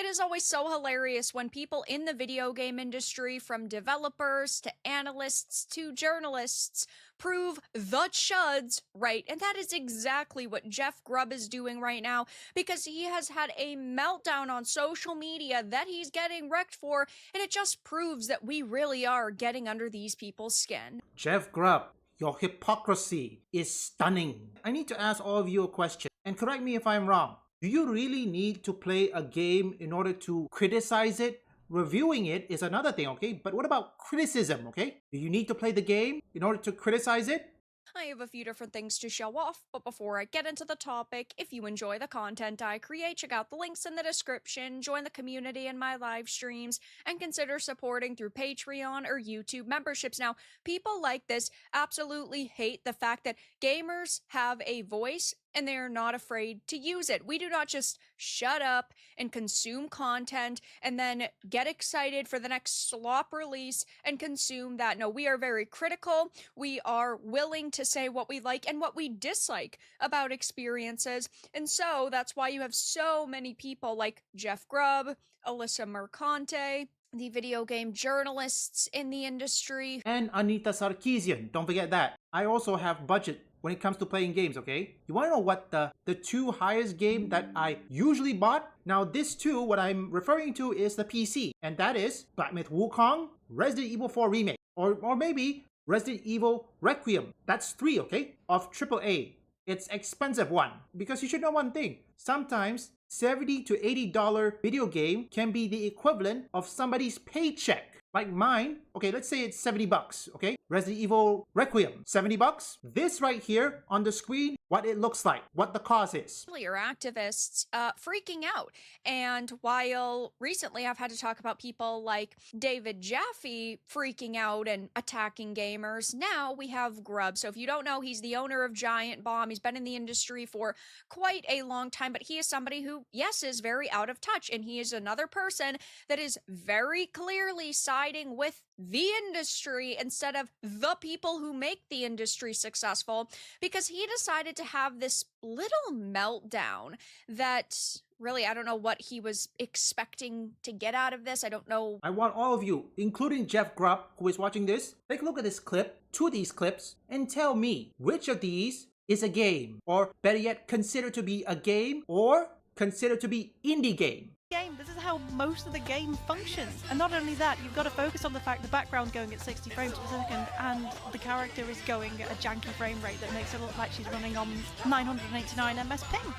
is always so hilarious when people in the video game industry, from developers to analysts to journalists, prove the chuds right. And that is exactly what Jeff Grubb is doing right now, because he has had a meltdown on social media that he's getting wrecked for, and it just proves that we really are getting under these people's skin. Jeff Grubb, your hypocrisy is stunning. I need to ask all of you a question, and correct me if I'm wrong. Do you really need to play a game in order to criticize it? Reviewing it is another thing, okay? But what about criticism, okay? Do you need to play the game in order to criticize it? I have a few different things to show off, but before I get into the topic, if you enjoy the content I create, check out the links in the description, join the community in my live streams, and consider supporting through Patreon or YouTube memberships. Now, people like this absolutely hate the fact that gamers have a voice and they are not afraid to use it. We do not just shut up and consume content and then get excited for the next slop release and consume that. No, we are very critical. We are willing to say what we like and what we dislike about experiences. And so that's why you have so many people like Jeff Grubb, Alyssa Mercante, the video game journalists in the industry, and Anita Sarkeesian, don't forget that. I also have budget when it comes to playing games, okay? You wanna know what the two highest game that I usually bought? Now this two, what I'm referring to is the PC, and that is Black Myth Wukong, Resident Evil 4 Remake, or maybe Resident Evil Requiem. That's 3, okay? Of AAA. It's expensive one, because you should know one thing. Sometimes $70 to $80 video game can be the equivalent of somebody's paycheck. Like mine, okay, let's say it's 70 bucks, okay? Resident Evil Requiem, 70 bucks. This right here on the screen, what it looks like, what the cause is. Earlier activists freaking out. And while recently I've had to talk about people like David Jaffe freaking out and attacking gamers, now we have Grubb. So if you don't know, he's the owner of Giant Bomb. He's been in the industry for quite a long time, but he is somebody who, yes, is very out of touch. And he is another person that is very clearly siding with the industry instead of the people who make the industry successful, because he decided to have this little meltdown that really, I don't know what he was expecting to get out of this. I don't know. I want all of you, including Jeff Grubb, who is watching this, take a look at this clip, two these clips, and tell me which of these is a game, or better yet, considered to be a game, or considered to be indie game. This is how most of the game functions. And not only that, you've got to focus on the fact the background's going at 60 frames per second and the character is going at a janky frame rate that makes it look like she's running on 989 MS ping.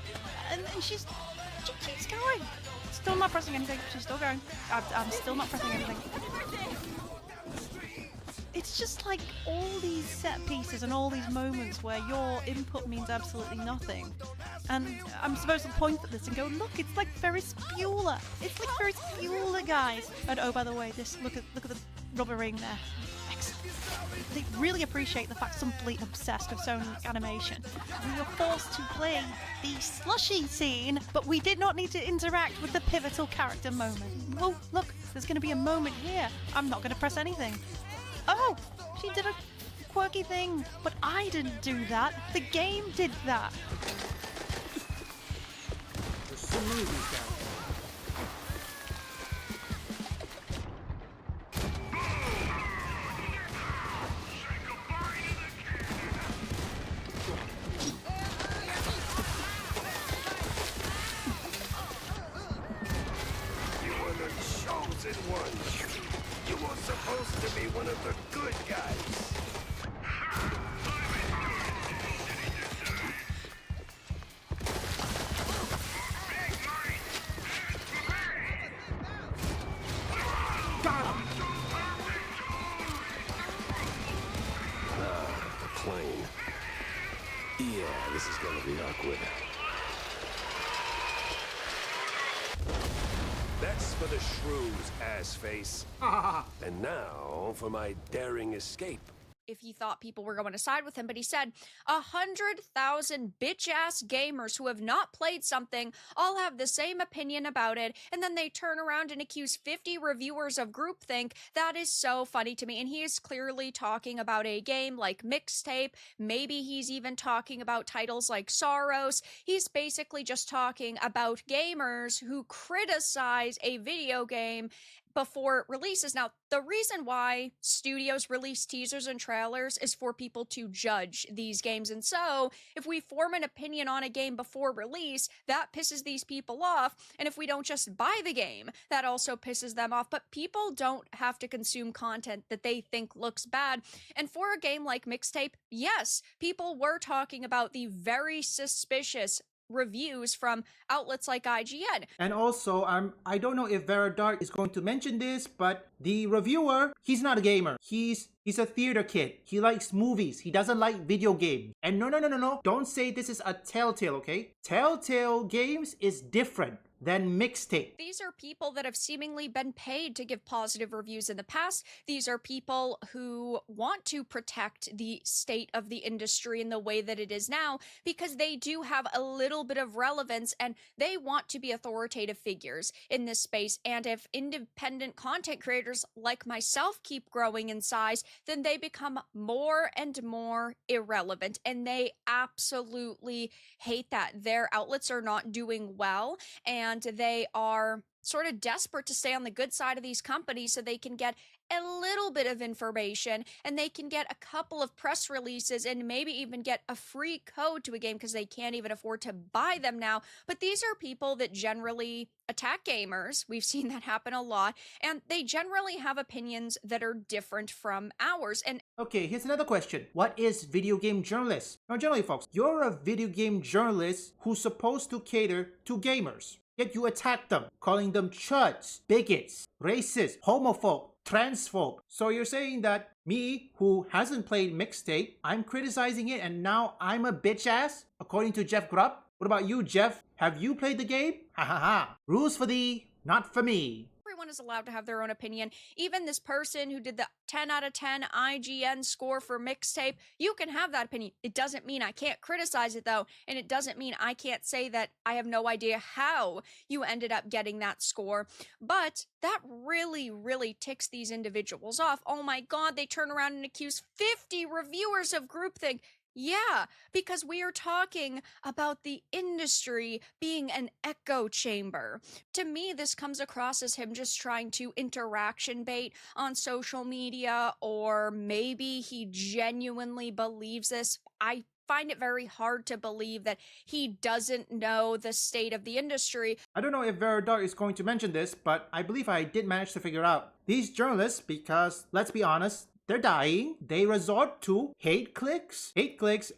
And she keeps going. Still not pressing anything. She's still going. I'm still not pressing anything. It's just like all these set pieces and all these moments where your input means absolutely nothing. And I'm supposed to point at this and go, look, it's like Ferris Bueller. It's like Ferris Bueller, guys. And oh, by the way, look at the rubber ring there. Excellent. They really appreciate the fact I'm completely obsessed with Sony animation. We were forced to play the slushy scene, but we did not need to interact with the pivotal character moment. Oh, look, there's going to be a moment here. I'm not going to press anything. Oh, she did a quirky thing, but I didn't do that. The game did that. There's so many of these guys. You were the chosen one. You were supposed to be one of the good guys. Got him! The plane. Yeah, this is gonna be awkward. That's for the shrew's ass face. And now for my daring escape. if he thought people were going to side with him, but he said 100,000 bitch-ass gamers who have not played something all have the same opinion about it, and then they turn around and accuse 50 reviewers of groupthink. That is so funny to me, and he is clearly talking about a game like Mixtape. Maybe he's even talking about titles like Saros. He's basically just talking about gamers who criticize a video game before it releases. Now, the reason why studios release teasers and trailers is for people to judge these games. And so, if we form an opinion on a game before release, that pisses these people off. And if we don't just buy the game, that also pisses them off. But people don't have to consume content that they think looks bad. And for a game like Mixtape, yes, people were talking about the very suspicious reviews from outlets like IGN. And also, I don't know if Vera Dark is going to mention this, but the reviewer, he's not a gamer. He's a theater kid. He likes movies. He doesn't like video games. And no. Don't say this is a Telltale, okay? Telltale Games is different than Mixtape. These are people that have seemingly been paid to give positive reviews in the past. These are people who want to protect the state of the industry in the way that it is now because they do have a little bit of relevance and they want to be authoritative figures in this space. And if independent content creators like myself keep growing in size, then they become more and more irrelevant. And they absolutely hate that. Their outlets are not doing well, and they are sort of desperate to stay on the good side of these companies so they can get a little bit of information and they can get a couple of press releases and maybe even get a free code to a game because they can't even afford to buy them now. But these are people that generally attack gamers. We've seen that happen a lot, and they generally have opinions that are different from ours. And okay, here's another question. What is video game journalist? Now, generally, folks, you're a video game journalist who's supposed to cater to gamers. Yet you attack them, calling them chuds, bigots, racist, homophobe, transphobe. So you're saying that me, who hasn't played Mixtape, I'm criticizing it and now I'm a bitch ass? According to Jeff Grubb? What about you, Jeff? Have you played the game? Ha ha ha. Rules for thee, not for me. everyone is allowed to have their own opinion. Even this person who did the 10 out of 10 IGN score for Mixtape, you can have that opinion. It doesn't mean I can't criticize it though, and it doesn't mean I can't say that I have no idea how you ended up getting that score. But that really, really ticks these individuals off. Oh my god, they turn around and accuse 50 reviewers of groupthink. Yeah, because we are talking about the industry being an echo chamber. To me, this comes across as him just trying to interaction bait on social media, or maybe he genuinely believes this. I find it very hard to believe that he doesn't know the state of the industry. I don't know if Veradar is going to mention this, but I believe I did manage to figure out. These journalists, because let's be honest, they're dying. They resort to hate clicks,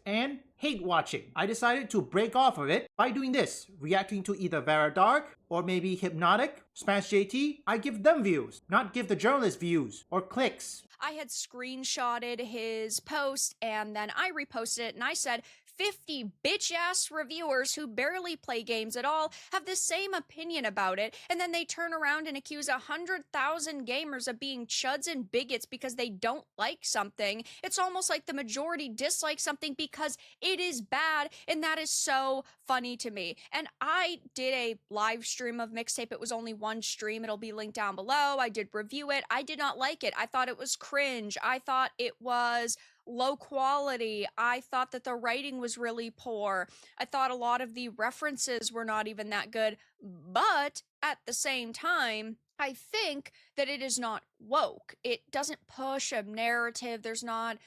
and hate watching. I decided to break off of it by doing this, reacting to either Veradark or maybe Hypnotic, Smash JT. I give them views, not give the journalist views or clicks. I had screenshotted his post and then I reposted it and I said, 50 bitch-ass reviewers who barely play games at all have the same opinion about it, and then they turn around and accuse 100,000 gamers of being chuds and bigots because they don't like something. It's almost like the majority dislike something because it is bad, and that is so funny to me. And I did a live stream of Mixtape. It was only one stream. It'll be linked down below. I did review it. I did not like it. I thought it was cringe. I thought it was low quality. I thought that the writing was really poor. I thought a lot of the references were not even that good. But at the same time, I think that it is not woke. It doesn't push a narrative. There's not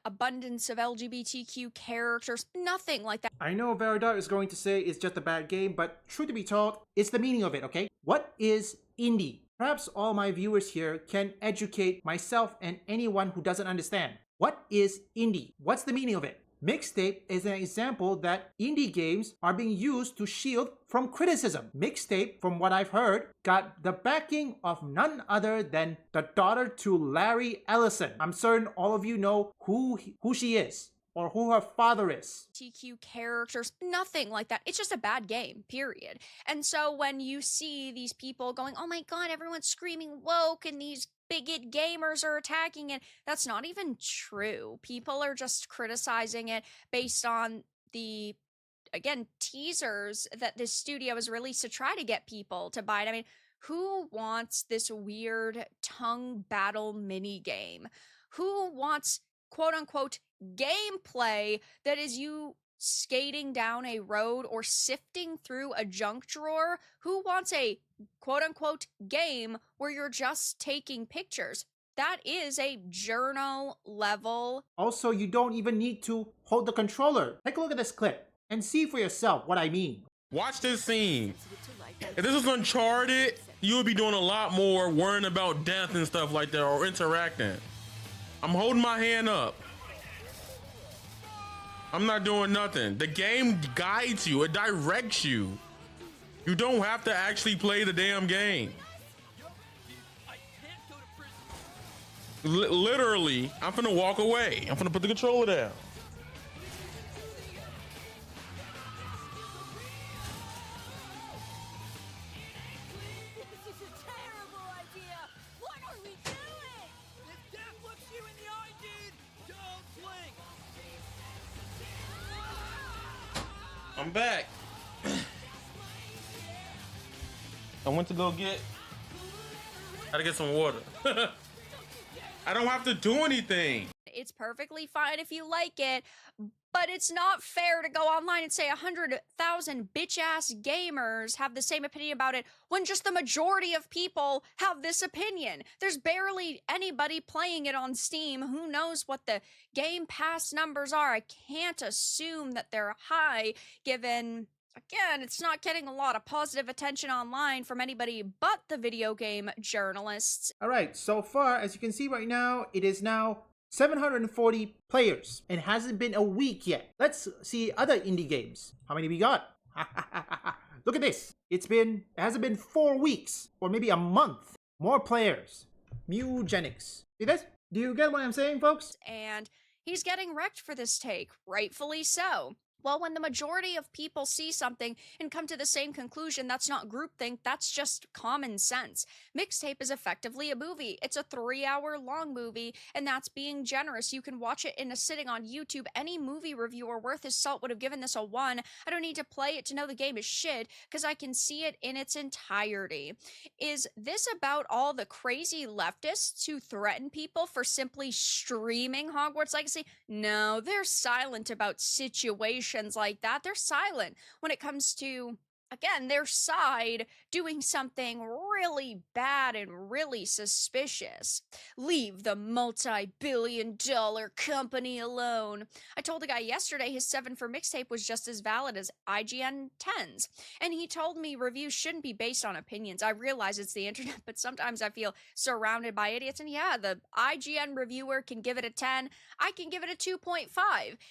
abundance of LGBTQ characters, nothing like that. I know Veradar is going to say it's just a bad game, but truth to be told, it's the meaning of it, okay? What is indie? Perhaps all my viewers here can educate myself and anyone who doesn't understand. What is indie? What's the meaning of it? Mixtape is an example that indie games are being used to shield from criticism. Mixtape, from what I've heard, got the backing of none other than the daughter to Larry Ellison. I'm certain all of you know who she is. or who her father is. TQ characters, nothing like that. It's just a bad game, period. And so when you see these people going, oh my god, everyone's screaming woke and these bigot gamers are attacking it, that's not even true. People are just criticizing it based on the, again, teasers that this studio has released to try to get people to buy it. I mean, who wants this weird tongue battle mini game? Who wants quote unquote gameplay that is you skating down a road or sifting through a junk drawer? Who wants a quote unquote game where you're just taking pictures? That is a journal level. Also, you don't even need to hold the controller. Take a look at this clip and see for yourself what I mean. Watch this scene. If this was Uncharted, you would be doing a lot more worrying about death and stuff like that, or interacting. I'm holding my hand up. I'm not doing nothing. The game guides you, it directs you. You don't have to actually play the damn game. Literally, I'm finna walk away. I'm finna put the controller down. I'm back. I went to go get. Gotta get some water. I don't have to do anything. It's perfectly fine if you like it, but it's not fair to go online and say 100,000 bitch-ass gamers have the same opinion about it when just the majority of people have this opinion. There's barely anybody playing it on Steam. Who knows what the Game Pass numbers are? I can't assume that they're high, given, again, it's not getting a lot of positive attention online from anybody but the video game journalists. Alright, so far, as you can see right now, it is now 740 players and hasn't been a week yet. Let's see other indie games. How many we got? Look at this. It hasn't been 4 weeks or maybe a month. More players. Mugenics. See this? Do you get what I'm saying, folks? And he's getting wrecked for this take, rightfully so. Well, when the majority of people see something and come to the same conclusion, that's not groupthink, that's just common sense. Mixtape is effectively a movie. It's a 3-hour-long movie, and that's being generous. You can watch it in a sitting on YouTube. Any movie reviewer worth his salt would have given this a 1. I don't need to play it to know the game is shit, because I can see it in its entirety. Is this about all the crazy leftists who threaten people for simply streaming Hogwarts Legacy? No, they're silent about situations like that. They're silent when it comes to, again, their side doing something really bad and really suspicious. Leave the multi-billion-dollar company alone. I told a guy yesterday his 7 for Mixtape was just as valid as IGN 10's, and he told me reviews shouldn't be based on opinions. I realize it's the internet, but sometimes I feel surrounded by idiots, and yeah, the IGN reviewer can give it a 10. I can give it a 2.5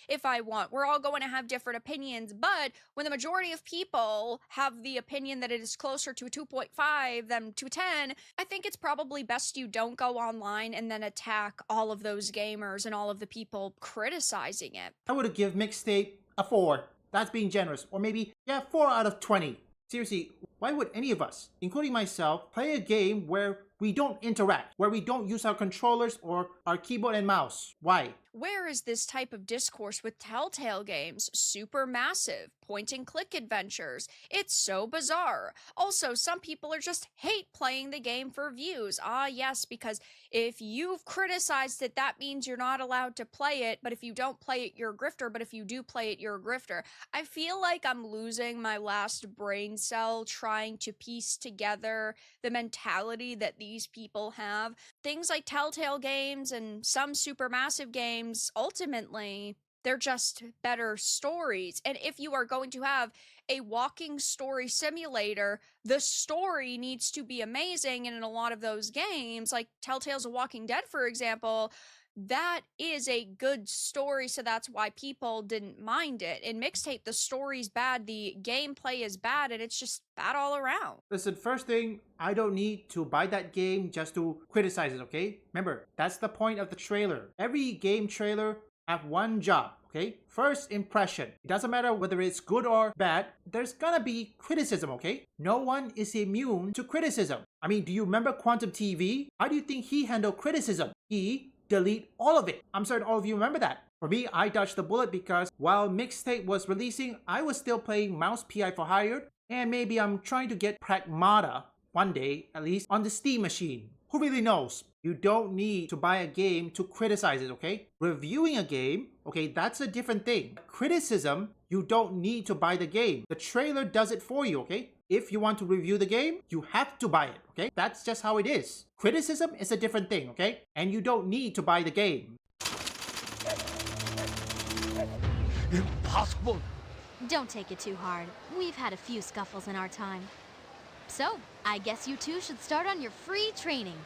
if I want. We're all going to have different opinions, but when the majority of people have the opinion that it is closer to a 2.5 than to 10, I think it's probably best you don't go online and then attack all of those gamers and all of the people criticizing it. I would give Mixtape a 4. That's being generous. Or maybe, yeah, 4 out of 20. Seriously, why would any of us, including myself, play a game where we don't interact, where we don't use our controllers or our keyboard and mouse? Why? Where is this type of discourse with Telltale games? Super massive, point-and-click adventures. It's so bizarre. Also, some people are just hate playing the game for views. Ah, yes, because if you've criticized it, that means you're not allowed to play it, but if you don't play it, you're a grifter, but if you do play it, you're a grifter. I feel like I'm losing my last brain cell trying to piece together the mentality that these people have. Things like Telltale games and some supermassive games, ultimately, they're just better stories. And if you are going to have a walking story simulator, the story needs to be amazing. And in a lot of those games, like Telltale's A Walking Dead, for example, that is a good story, so that's why people didn't mind it. In Mixtape, the story's bad, the gameplay is bad, and it's just bad all around. Listen, first thing, I don't need to buy that game just to criticize it, okay? Remember, that's the point of the trailer. Every game trailer have one job, okay? okay? First impression. It doesn't matter whether it's good or bad, there's gonna be criticism, okay? No one is immune to criticism. I mean, do you remember Quantum TV? How do you think he handled criticism? He delete all of it. I'm certain all of you remember that. For me, I dodged the bullet because while Mixtape was releasing, I was still playing Mouse PI for Hired, and maybe I'm trying to get Pragmata one day, at least, on the Steam machine. Who really knows? You don't need to buy a game to criticize it, okay? Reviewing a game, okay, that's a different thing. Criticism, you don't need to buy the game. The trailer does it for you, okay? If you want to review the game, you have to buy it, okay? That's just how it is. Criticism is a different thing, okay? And you don't need to buy the game. Impossible! Don't take it too hard. We've had a few scuffles in our time. So, I guess you two should start on your free training.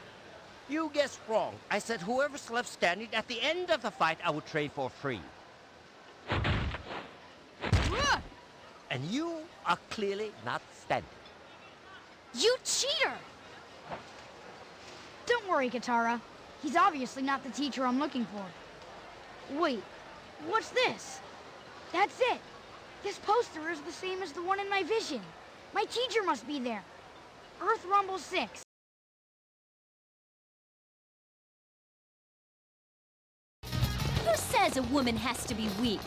You guessed wrong. I said whoever's left standing at the end of the fight, I would train for free. And you are clearly not standing. You cheater! Don't worry, Katara. He's obviously not the teacher I'm looking for. Wait, what's this? That's it. This poster is the same as the one in my vision. My teacher must be there. Earth Rumble 6. Who says a woman has to be weak?